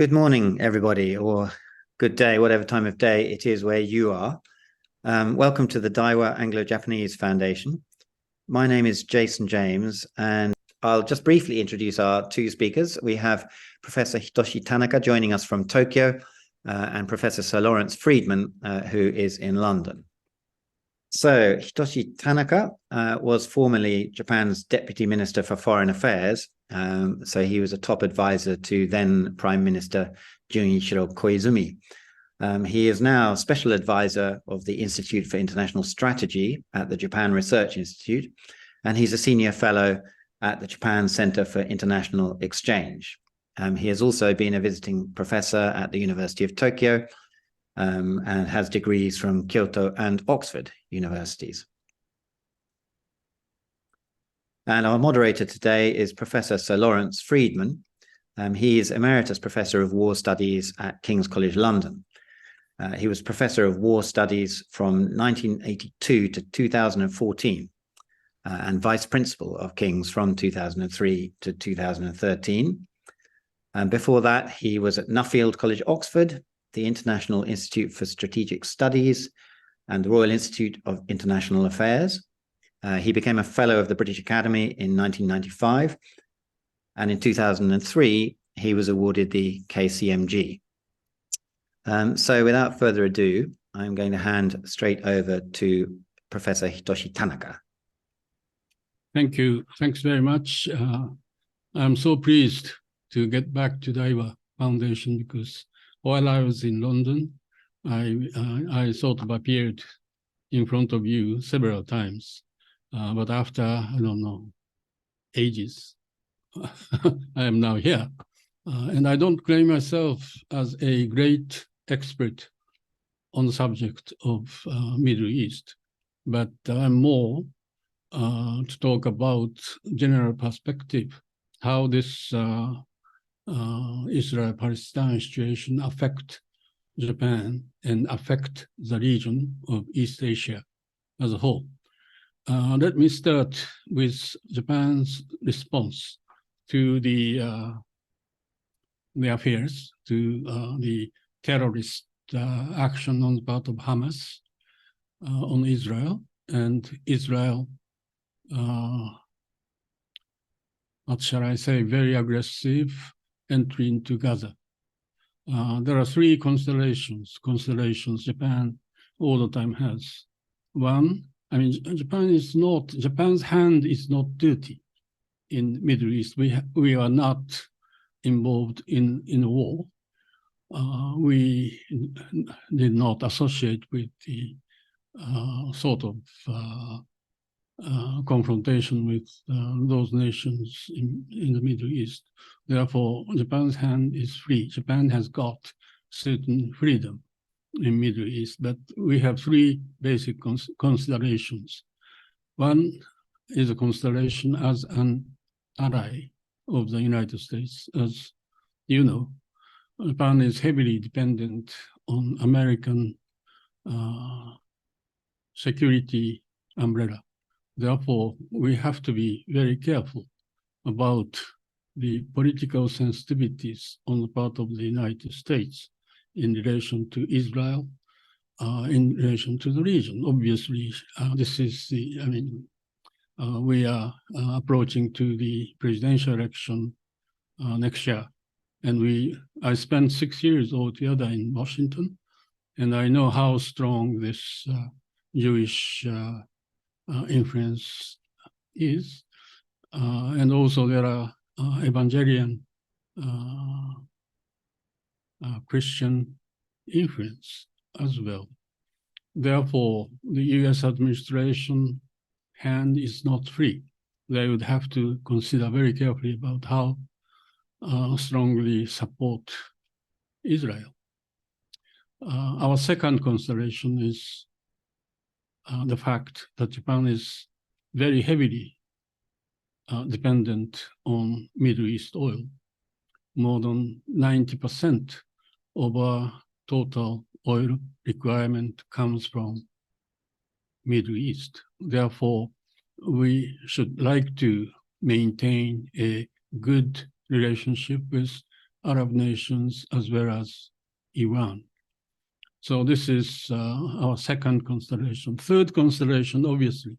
Good morning, everybody, or good day, whatever time of day it is where you are. Welcome to the Daiwa Anglo-Japanese Foundation. My name is Jason James, and I'll just briefly introduce our two speakers. We have Professor Hitoshi Tanaka joining us from Tokyo, and Professor Sir Lawrence Freedman, who is in London. So Hitoshi Tanaka was formerly Japan's Deputy Minister for Foreign Affairs. So he was a top advisor to then Prime Minister Junichiro Koizumi. He is now Special Advisor of the Institute for International Strategy at the Japan Research Institute, and he's a Senior Fellow at the Japan Center for International Exchange. He has also been a visiting professor at the University of Tokyo, and has degrees from Kyoto and Oxford universities. And our moderator today is Professor Sir Lawrence Freedman. He is Emeritus Professor of War Studies at King's College London. He was Professor of War Studies from 1982 to 2014, and Vice Principal of King's from 2003 to 2013. And before that, he was at Nuffield College, Oxford, the International Institute for Strategic Studies, and the Royal Institute of International Affairs. He became a Fellow of the British Academy in 1995, and in 2003, he was awarded the KCMG. So without further ado, I'm going to hand straight over to Professor Hitoshi Tanaka. Thank you. Thanks very much. I'm so pleased to get back to Daiwa Foundation because while I was in London, I sort of appeared in front of you several times. But after, I don't know, ages, I am now here. And I don't claim myself as a great expert on the subject of Middle East, but I'm more to talk about general perspective, how this Israel-Palestine situation affect Japan and affect the region of East Asia as a whole. Let me start with Japan's response to the affairs, to the terrorist action on the part of Hamas on Israel, and Israel, what shall I say, very aggressive entry into Gaza. There are three constellations Japan all the time has. One, I mean, Japan's hand is not dirty in Middle East. We are not involved in a war. We did not associate with the sort of confrontation with those nations in the Middle East. Therefore, Japan's hand is free. Japan has got certain freedom in Middle East, but we have three basic considerations. One is a consideration as an ally of the United States. As you know, Japan is heavily dependent on American security umbrella. Therefore, we have to be very careful about the political sensitivities on the part of the United States in relation to Israel, in relation to the region. Obviously, this is the, I mean, we are approaching to the presidential election next year. And I spent 6 years altogether in Washington, and I know how strong this Jewish influence is. And also there are Evangelion Christian influence as well. Therefore, the US administration hand is not free. They would have to consider very carefully about how strongly support Israel. Our second consideration is the fact that Japan is very heavily dependent on Middle East oil. More than 90% of our total oil requirement comes from Middle East. Therefore, we should like to maintain a good relationship with Arab nations as well as Iran. So this is our second consideration. Third consideration, obviously,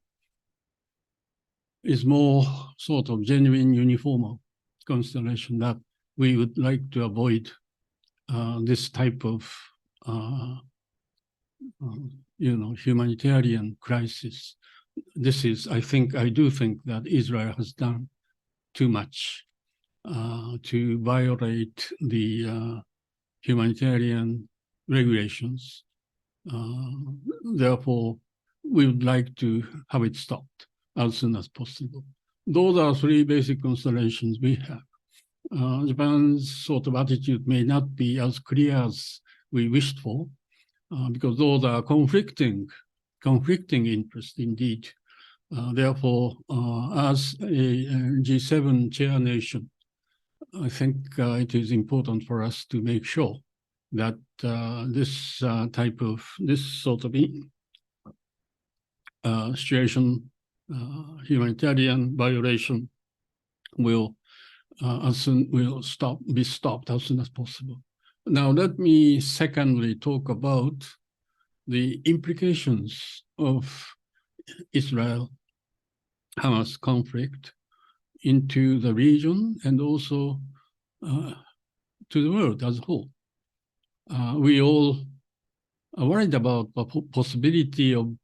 is more sort of genuine uniform consideration that we would like to avoid this type of humanitarian crisis. This is, I do think that Israel has done too much to violate the humanitarian regulations. Therefore, we would like to have it stopped as soon as possible. Those are three basic considerations we have. Japan's sort of attitude may not be as clear as we wished for, because those are conflicting interests indeed. Therefore, as a G7 chair nation, I think it is important for us to make sure that this sort of situation, humanitarian violation, will be stopped as soon as possible. Now, let me secondly talk about the implications of Israel-Hamas conflict into the region and also to the world as a whole. We all are worried about the possibility of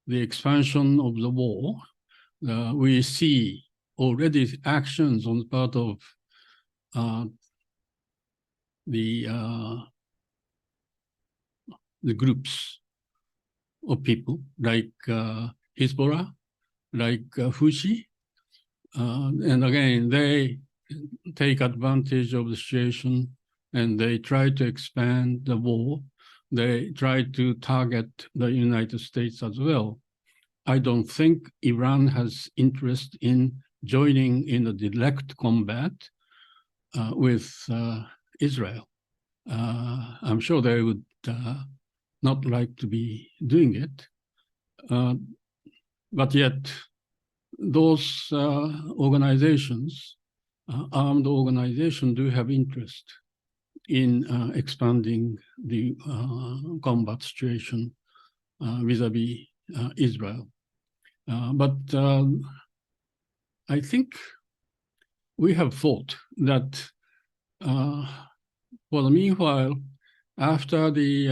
the expansion of the war. We see already actions on the part of the groups of people like Hezbollah, like Houthi, and again, they take advantage of the situation and they try to expand the war. They try to target the United States as well. I don't think Iran has interest in joining in a direct combat with Israel. I'm sure they would not like to be doing it. But yet, those organizations, armed organizations, do have interest in expanding the combat situation vis-a-vis Israel. But I think we have thought that for the meanwhile, after the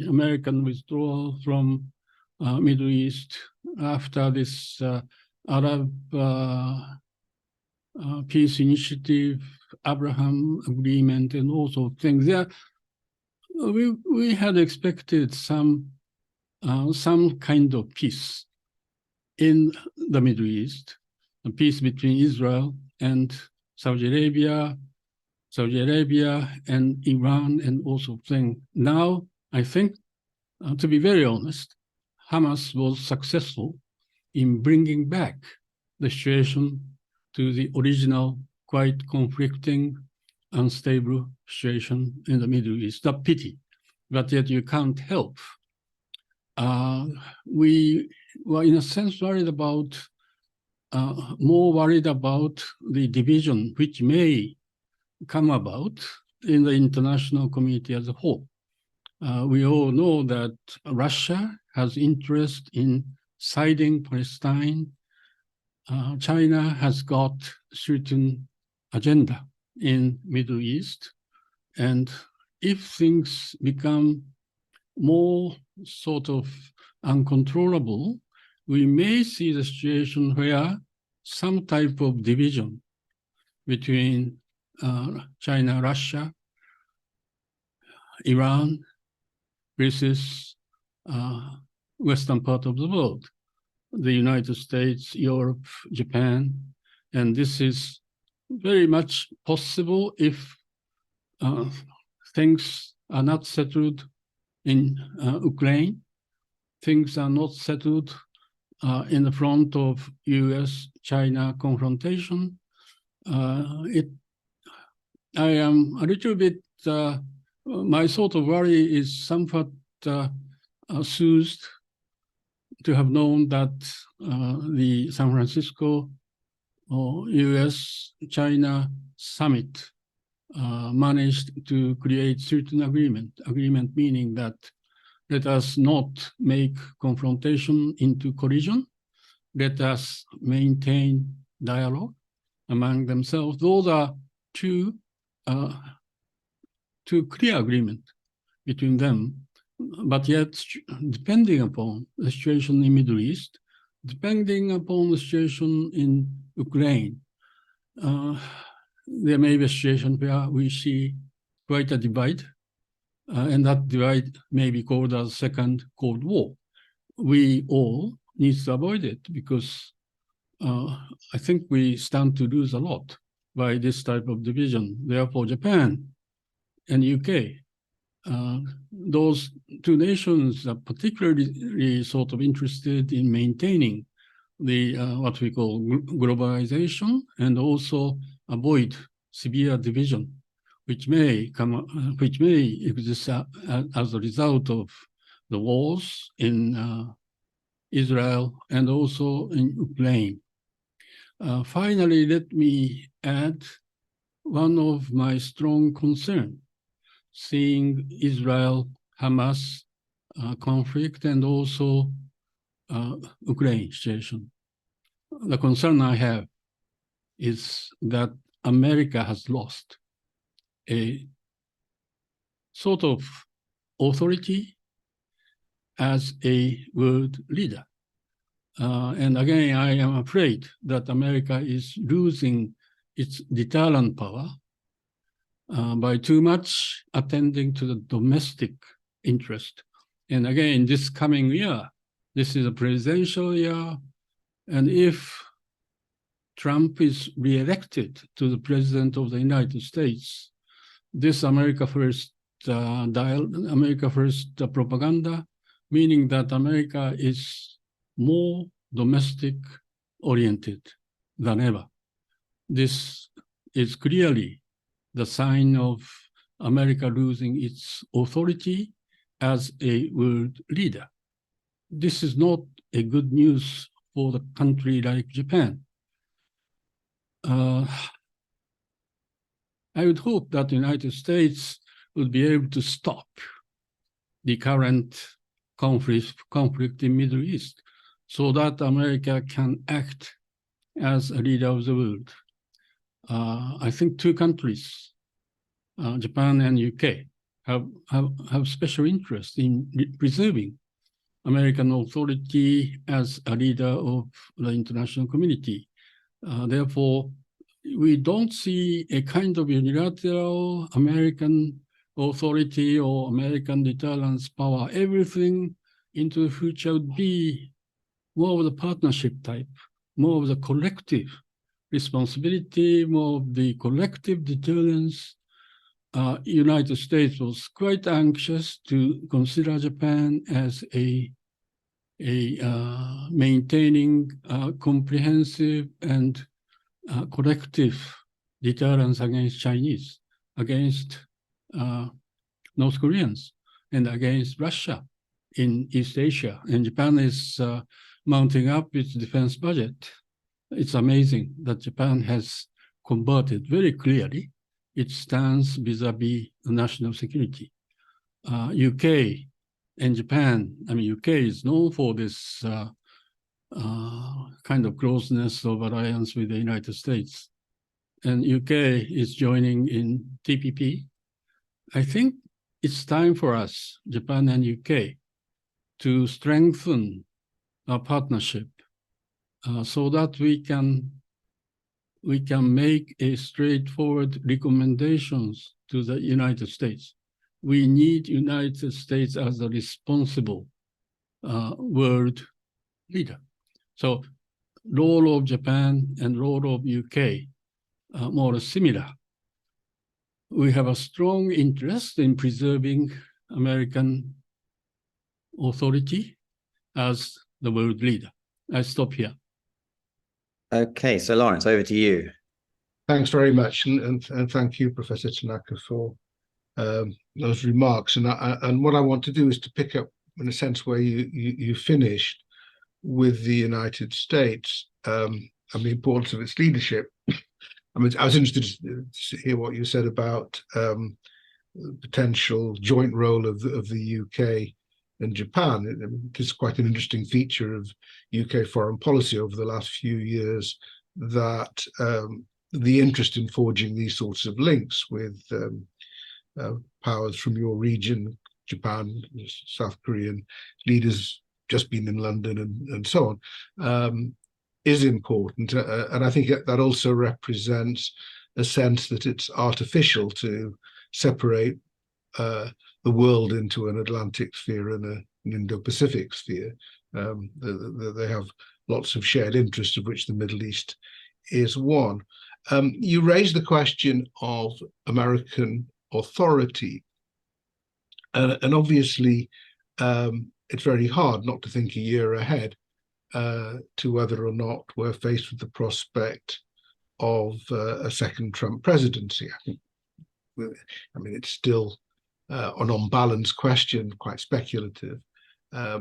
American withdrawal from Middle East, after this Arab peace initiative, Abraham agreement, and all sorts of things, there we had expected some kind of peace in the Middle East, a peace between Israel and Saudi Arabia and Iran, and also thing. Now, I think, to be very honest, Hamas was successful in bringing back the situation to the original, quite conflicting, unstable situation in the Middle East. A pity, but yet you can't help. We were, in a sense, more worried about the division which may come about in the international community as a whole. We all know that Russia has interest in siding Palestine. China has got certain agenda in Middle East. And if things become more sort of uncontrollable, we may see the situation where some type of division between China, Russia, Iran versus Western part of the world, the United States, Europe, Japan, and this is very much possible if things are not settled in Ukraine, things are not settled in the front of US-China confrontation. I am a little bit, my sort of worry is somewhat soothed to have known that the San Francisco US-China summit managed to create certain agreement. Agreement meaning that let us not make confrontation into collision. Let us maintain dialogue among themselves. Those are two clear agreement between them. But yet, depending upon the situation in Middle East, depending upon the situation in Ukraine, there may be a situation where we see quite a divide, and that divide may be called as Second Cold War. We all need to avoid it because I think we stand to lose a lot by this type of division. Therefore, Japan and UK, those two nations are particularly sort of interested in maintaining the what we call globalization and also avoid severe division, which may exist as a result of the wars in Israel and also in Ukraine. Finally, let me add one of my strong concerns, seeing Israel-Hamas conflict and also Ukraine situation. The concern I have is that America has lost a sort of authority as a world leader. And again, I am afraid that America is losing its deterrent power by too much attending to the domestic interest. And again, this coming year, this is a presidential year, and if Trump is re-elected to the president of the United States, this America First propaganda, meaning that America is more domestic oriented than ever. This is clearly the sign of America losing its authority as a world leader. This is not a good news for the country like Japan. I would hope that the United States would be able to stop the current conflict in Middle East so that America can act as a leader of the world. I think two countries, Japan and UK, have special interest in preserving American authority as a leader of the international community. Therefore, we don't see a kind of unilateral American authority or American deterrence power. Everything into the future would be more of the partnership type, more of the collective responsibility, more of the collective deterrence. United States was quite anxious to consider Japan as a maintaining comprehensive and collective deterrence against Chinese, against North Koreans, and against Russia in East Asia. And Japan is mounting up its defense budget. It's amazing that Japan has converted very clearly its stance vis-a-vis national security. UK and Japan, I mean, UK is known for this kind of closeness of alliance with the United States. And UK is joining in TPP. I think it's time for us, Japan and UK, to strengthen our partnership so that we can make a straightforward recommendations to the United States. We need United States as a responsible world leader. So role of Japan and role of UK are more similar. We have a strong interest in preserving American authority as the world leader. I stop here. Okay, so Lawrence, over to you. Thanks very much, and thank you, Professor Tanaka, for those remarks. And what I want to do is to pick up, in a sense, where you finished with the United States and the importance of its leadership. I mean, I was interested to hear what you said about the potential joint role of the UK and Japan. It is quite an interesting feature of UK foreign policy over the last few years that the interest in forging these sorts of links with powers from your region, Japan, South Korean leaders just been in London and so on, is important. And I think that also represents a sense that it's artificial to separate the world into an Atlantic sphere and an Indo-Pacific sphere. They have lots of shared interests, of which the Middle East is one. You raised the question of American authority, and obviously it's very hard not to think a year ahead to whether or not we're faced with the prospect of a second Trump presidency. I mean, it's still an unbalanced question, quite speculative. But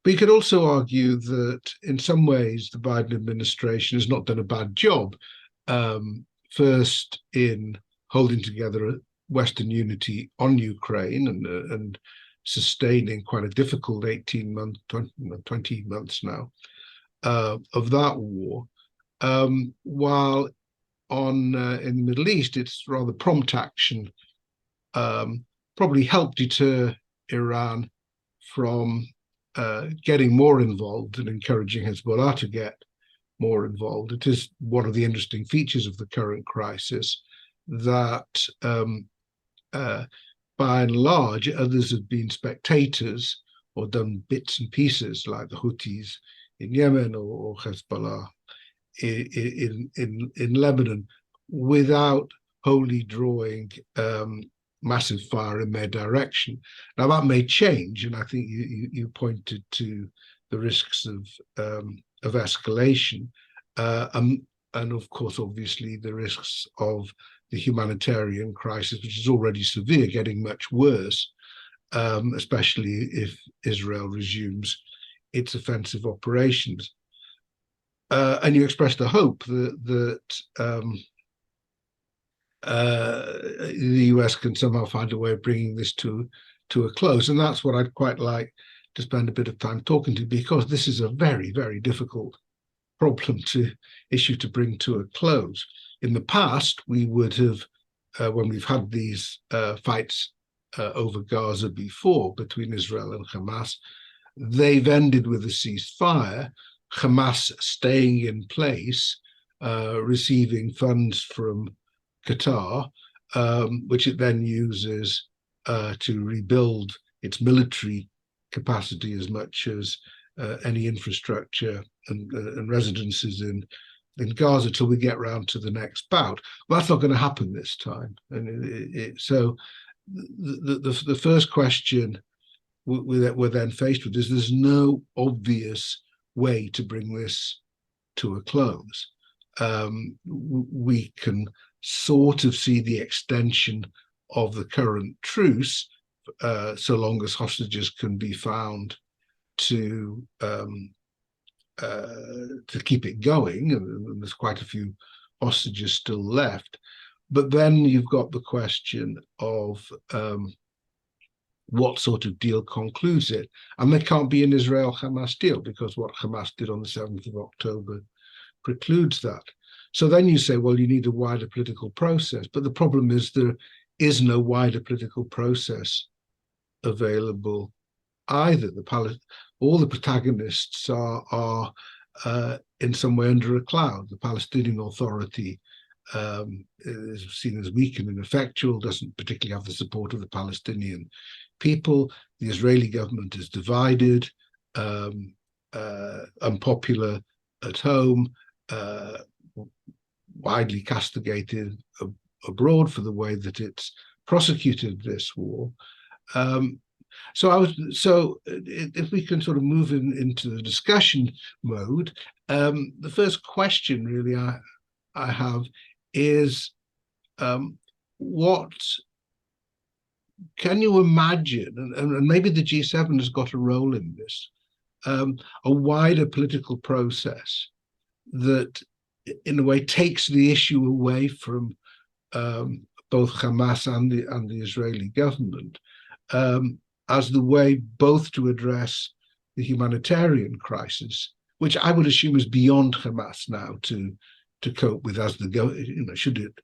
you could also argue that in some ways the Biden administration has not done a bad job. First, in holding together Western unity on Ukraine and sustaining quite a difficult 18 months, 20 months now of that war, while in the Middle East, it's rather prompt action probably helped deter Iran from getting more involved and encouraging Hezbollah to get more involved. It is one of the interesting features of the current crisis that by and large, others have been spectators or done bits and pieces like the Houthis in Yemen or Hezbollah in Lebanon without wholly drawing massive fire in their direction. Now that may change, and I think you pointed to the risks of escalation, and of course, obviously, the risks of the humanitarian crisis, which is already severe, getting much worse, especially if Israel resumes its offensive operations. And you expressed a hope that the US can somehow find a way of bringing this to a close. And that's what I'd quite like to spend a bit of time talking to, because this is a very, very difficult problem to bring to a close. In the past, we would have, when we've had these fights over Gaza before between Israel and Hamas, they've ended with a ceasefire, Hamas staying in place, receiving funds from Qatar, which it then uses to rebuild its military capacity as much as any infrastructure and residences in Gaza till we get round to the next bout. Well, that's not going to happen this time. And so the first question we're then faced with is there's no obvious way to bring this to a close. We can sort of see the extension of the current truce so long as hostages can be found to keep it going, and there's quite a few hostages still left. But then you've got the question of what sort of deal concludes it. And there can't be an Israel-Hamas deal because what Hamas did on the 7th of October precludes that. So then you say, well, you need a wider political process. But the problem is there is no wider political process available either. All the protagonists are in some way under a cloud. The Palestinian Authority is seen as weak and ineffectual, doesn't particularly have the support of the Palestinian people. The Israeli government is divided, unpopular at home, widely castigated abroad for the way that it's prosecuted this war. So if we can sort of move into the discussion mode, the first question really I have is, what can you imagine, and maybe the G7 has got a role in this, a wider political process that in a way, takes the issue away from both Hamas and the Israeli government as the way both to address the humanitarian crisis, which I would assume is beyond Hamas now to cope with, as should it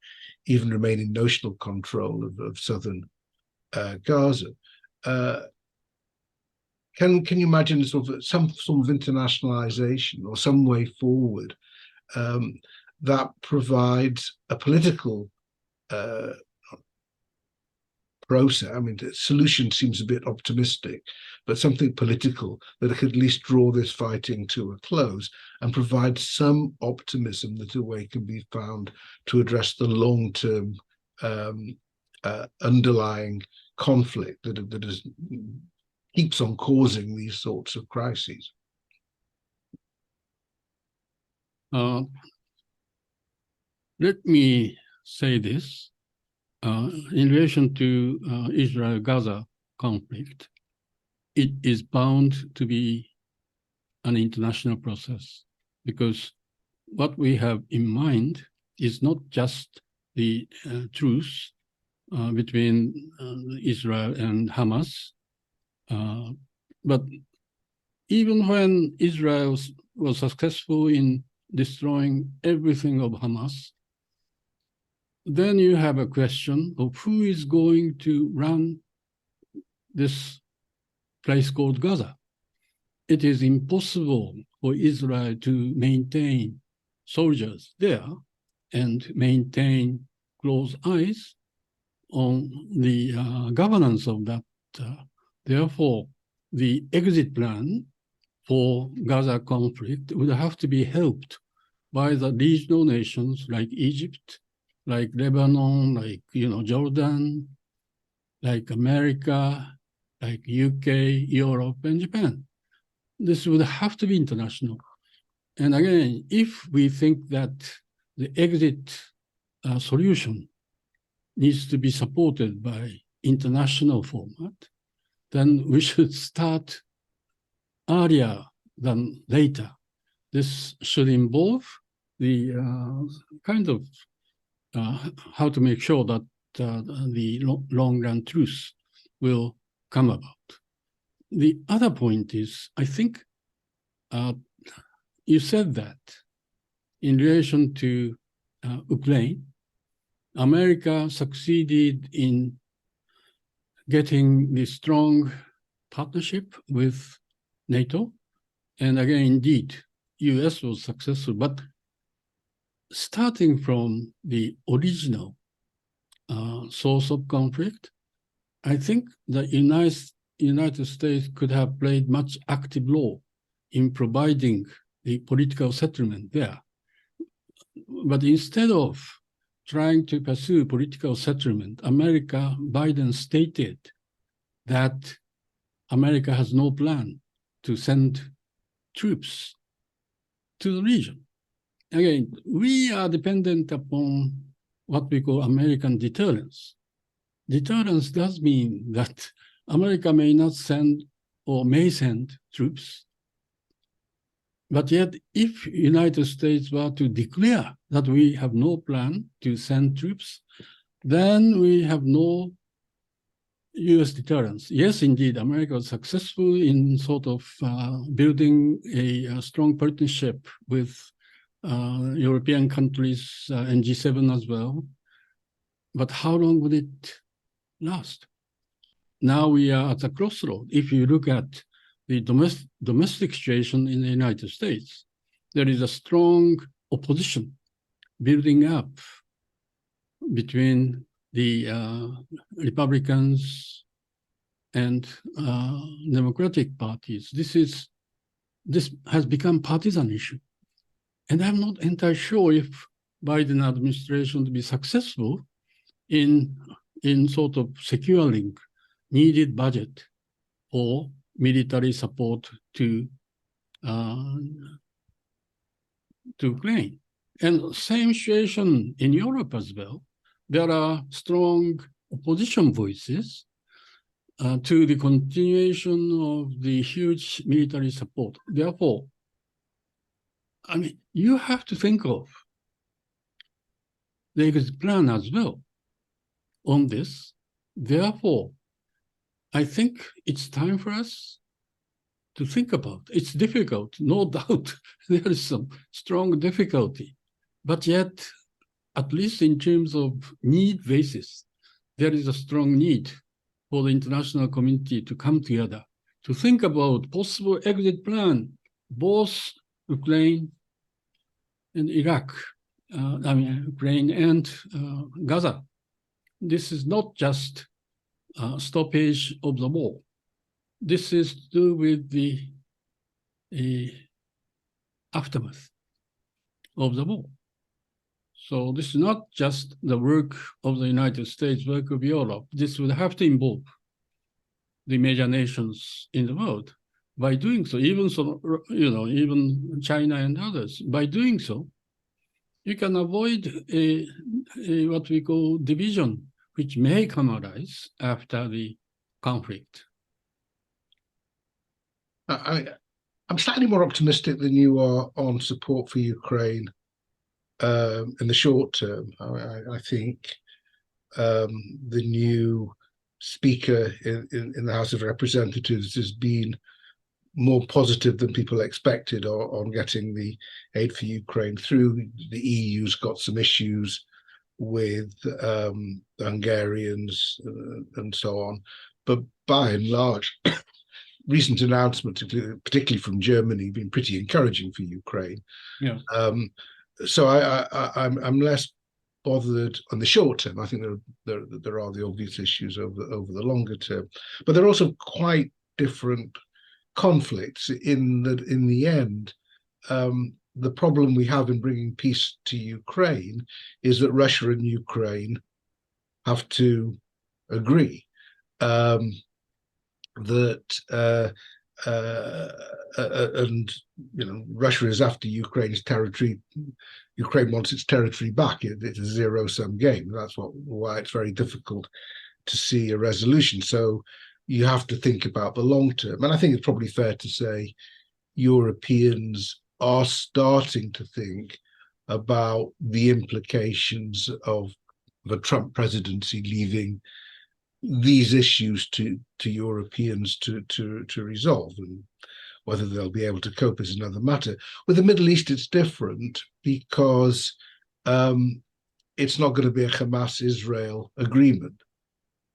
even remain in notional control of southern Gaza. Can you imagine sort of some form of internationalization or some way forward that provides a political process? I mean, the solution seems a bit optimistic, but something political that could at least draw this fighting to a close and provide some optimism that a way can be found to address the long-term underlying conflict that keeps on causing these sorts of crises. Let me say this. In relation to Israel-Gaza conflict, it is bound to be an international process, because what we have in mind is not just the truce between Israel and Hamas, but even when Israel was successful in destroying everything of Hamas, then you have a question of who is going to run this place called Gaza. It is impossible for Israel to maintain soldiers there and maintain close eyes on the governance of that. Therefore, the exit plan for Gaza conflict would have to be helped by the regional nations like Egypt, like Lebanon, like Jordan, like America, like UK, Europe, and Japan. This would have to be international. And again, if we think that the exit solution needs to be supported by international format, then we should start earlier than later. This should involve the kind of how to make sure that the long-run truce will come about. The other point is, I think you said that in relation to Ukraine, America succeeded in getting the strong partnership with NATO. And again, indeed, US was successful, but starting from the original source of conflict, I think the United States could have played much active role in providing the political settlement there. But instead of trying to pursue political settlement, Biden stated that America has no plan to send troops to the region. Again, we are dependent upon what we call American deterrence. Deterrence does mean that America may not send or may send troops, but yet if United States were to declare that we have no plan to send troops, then we have no US deterrence. Yes, indeed, America was successful in sort of building a strong partnership with European countries and G7 as well. But how long would it last? Now we are at a crossroad. If you look at the domestic situation in the United States, there is a strong opposition building up between the Republicans and Democratic parties. This has become partisan issue. And I'm not entirely sure if Biden administration to be successful in sort of securing needed budget for military support to Ukraine. And same situation in Europe as well. There are strong opposition voices to the continuation of the huge military support. Therefore, I mean, you have to think of the exit plan as well on this. Therefore, I think it's time for us to think about. It's difficult, no doubt. There is some strong difficulty, but yet, at least in terms of need basis, there is a strong need for the international community to come together to think about possible exit plan, both Ukraine and Iraq, Ukraine and Gaza. This is not just stoppage of the war. This is to do with the aftermath of the war. So this is not just the work of the United States, work of Europe. This would have to involve the major nations in the world. By doing so, even even China and others, by doing so, you can avoid what we call division, which may come arise after the conflict. I'm slightly more optimistic than you are on support for Ukraine in the short term. I think the new speaker in the House of Representatives has been more positive than people expected on getting the aid for Ukraine through. The EU's got some issues with the Hungarians and so on, but by and large, recent announcements, particularly from Germany, have been pretty encouraging for Ukraine. Yeah. So I'm less bothered on the short term. I think there are the obvious issues over the longer term, but they're also quite different conflicts in that in the end, the problem we have in bringing peace to Ukraine is that Russia and Ukraine have to agree that and Russia is after Ukraine's territory. Ukraine wants its territory back. It's a zero-sum game. That's why it's very difficult to see a resolution. So you have to think about the long term. And I think it's probably fair to say Europeans are starting to think about the implications of the Trump presidency leaving these issues to Europeans to resolve, and whether they'll be able to cope is another matter. With the Middle East, it's different because it's not going to be a Hamas-Israel agreement.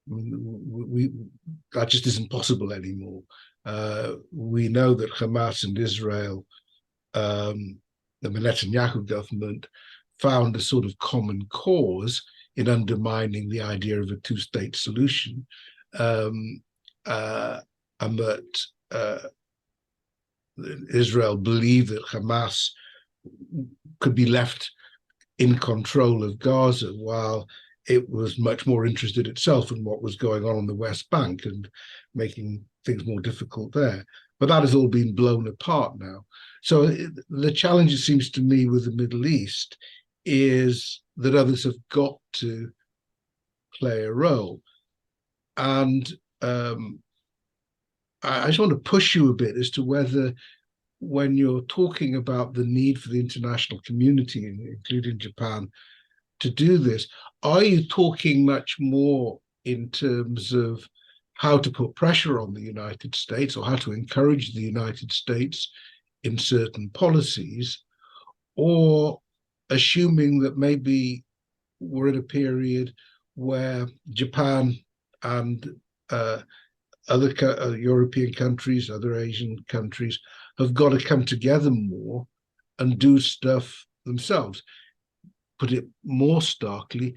That just isn't possible anymore. We know that Hamas and Israel, the Netanyahu government, found a sort of common cause in undermining the idea of a two-state solution, and that Israel believed that Hamas could be left in control of Gaza while it was much more interested itself in what was going on the West Bank and making things more difficult there. But that has all been blown apart now. So the challenge, it seems to me, with the Middle East is that others have got to play a role. And I just want to push you a bit as to whether, when you're talking about the need for the international community, including Japan, to do this, are you talking much more in terms of how to put pressure on the United States or how to encourage the United States in certain policies, or assuming that maybe we're in a period where Japan and other European countries, other Asian countries have got to come together more and do stuff themselves? Put it more starkly,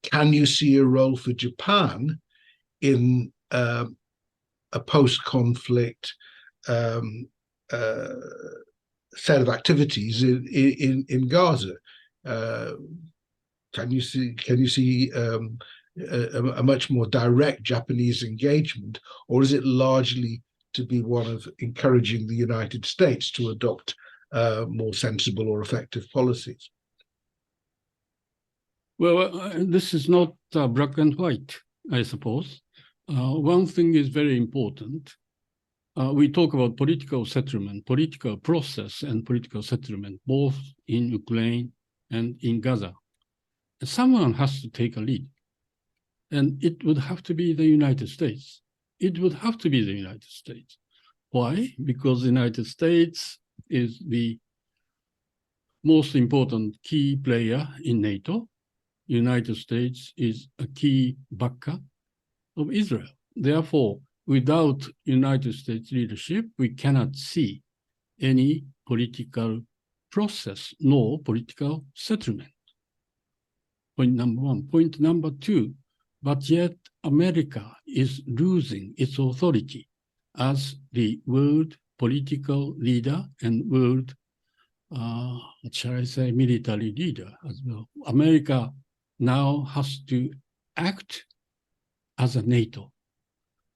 can you see a role for Japan in a post-conflict set of activities in Gaza? Can you see a much more direct Japanese engagement, or is it largely to be one of encouraging the United States to adopt more sensible or effective policies? Well, this is not black and white, I suppose. One thing is very important. We talk about political settlement, political process and political settlement, both in Ukraine and in Gaza. someone has to take a lead. And it would have to be the United States. It would have to be the United States. Why? Because the United States is the most important key player in NATO. United States is a key backer of Israel. Therefore, without United States leadership, we cannot see any political process, nor political settlement. Point number one. Point number two, but yet America is losing its authority as the world political leader and world, shall I say, military leader as well. America now has to act as a NATO.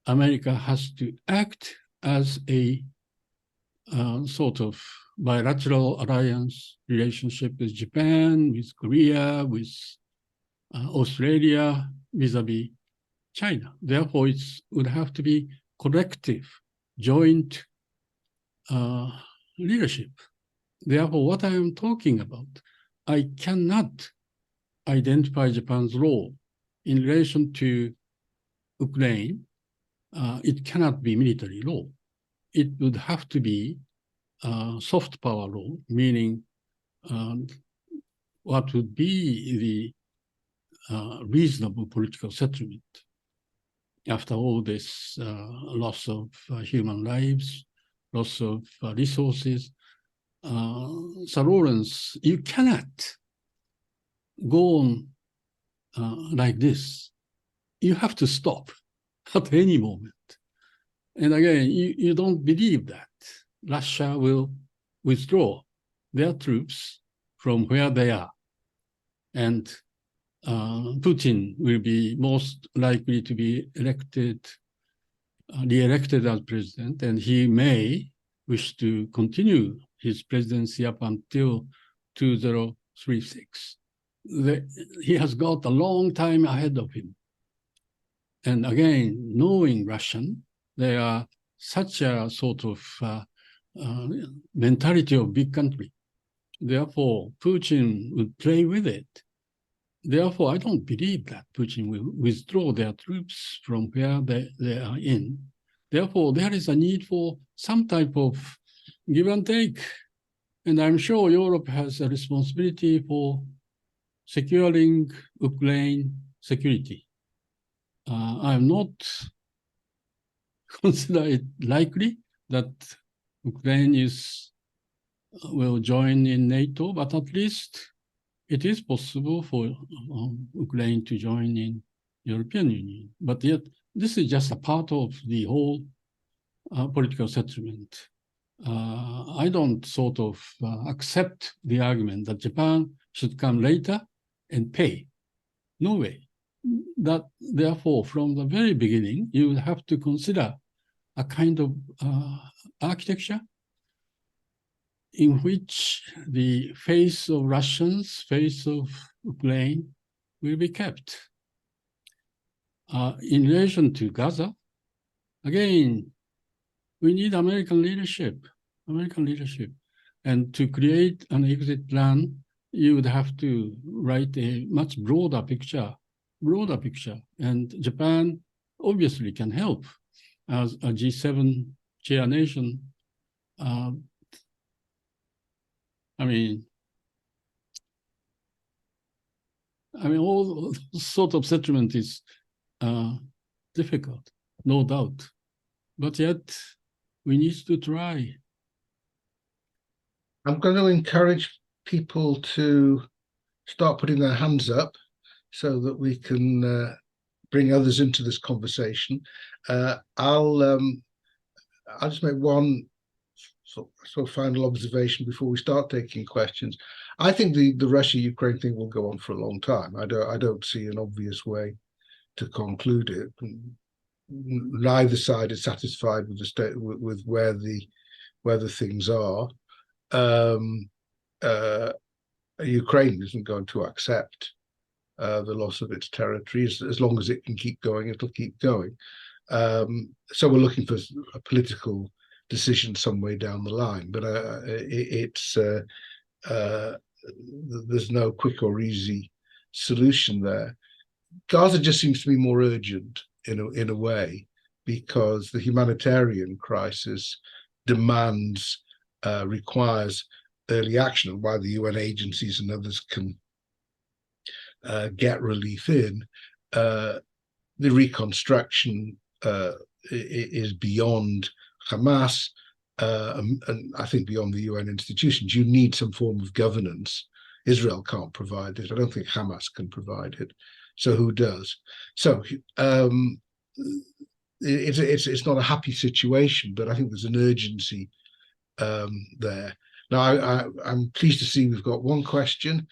America has to act as a sort of bilateral alliance relationship with Japan, with Korea, with Australia, vis-a-vis China. Therefore, it would have to be collective, joint leadership. Therefore, what I am talking about, I cannot identify Japan's role in relation to Ukraine. It cannot be military role. It would have to be soft power role, meaning what would be the reasonable political settlement after all this loss of human lives, loss of resources. Sir Lawrence, you cannot go on like this. You have to stop at any moment. And again, you don't believe that Russia will withdraw their troops from where they are. And Putin will be most likely to be re-elected as president, and he may wish to continue his presidency up until 2036. He has got a long time ahead of him. And again, knowing Russian, they are such a sort of mentality of big country. Therefore, Putin would play with it. Therefore, I don't believe that Putin will withdraw their troops from where they are in. Therefore, there is a need for some type of give and take. And I'm sure Europe has a responsibility for securing Ukraine security. I'm not consider it likely that Ukraine will join in NATO, but at least it is possible for Ukraine to join in European Union. But yet, this is just a part of the whole political settlement. I don't sort of accept the argument that Japan should come later and pay. No way. That, therefore, from the very beginning, you would have to consider a kind of architecture in which the face of Russians, face of Ukraine will be kept. In relation to Gaza, again, we need American leadership. And to create an exit plan, you would have to write a much broader picture. And Japan obviously can help as a G7 chair nation. I mean, all sort of settlement is difficult, no doubt. But yet, we need to try. I'm going to encourage people to start putting their hands up so that we can bring others into this conversation. I'll just make one sort of final observation before we start taking questions. I think the Russia-Ukraine thing will go on for a long time. I don't see an obvious way to conclude it. Neither side is satisfied with the state, with where the things are. Ukraine isn't going to accept the loss of its territories. As long as it can keep going, it'll keep going. So we're looking for a political decision some way down the line, but there's no quick or easy solution there. Gaza just seems to be more urgent in a way, because the humanitarian crisis demands, requires early action, and while the UN agencies and others can get relief in, the reconstruction is beyond Hamas, and I think beyond the UN institutions. You need some form of governance. Israel can't provide it. I don't think Hamas can provide it. So who does? So it's not a happy situation, but I think there's an urgency there. Now I'm pleased to see we've got one question.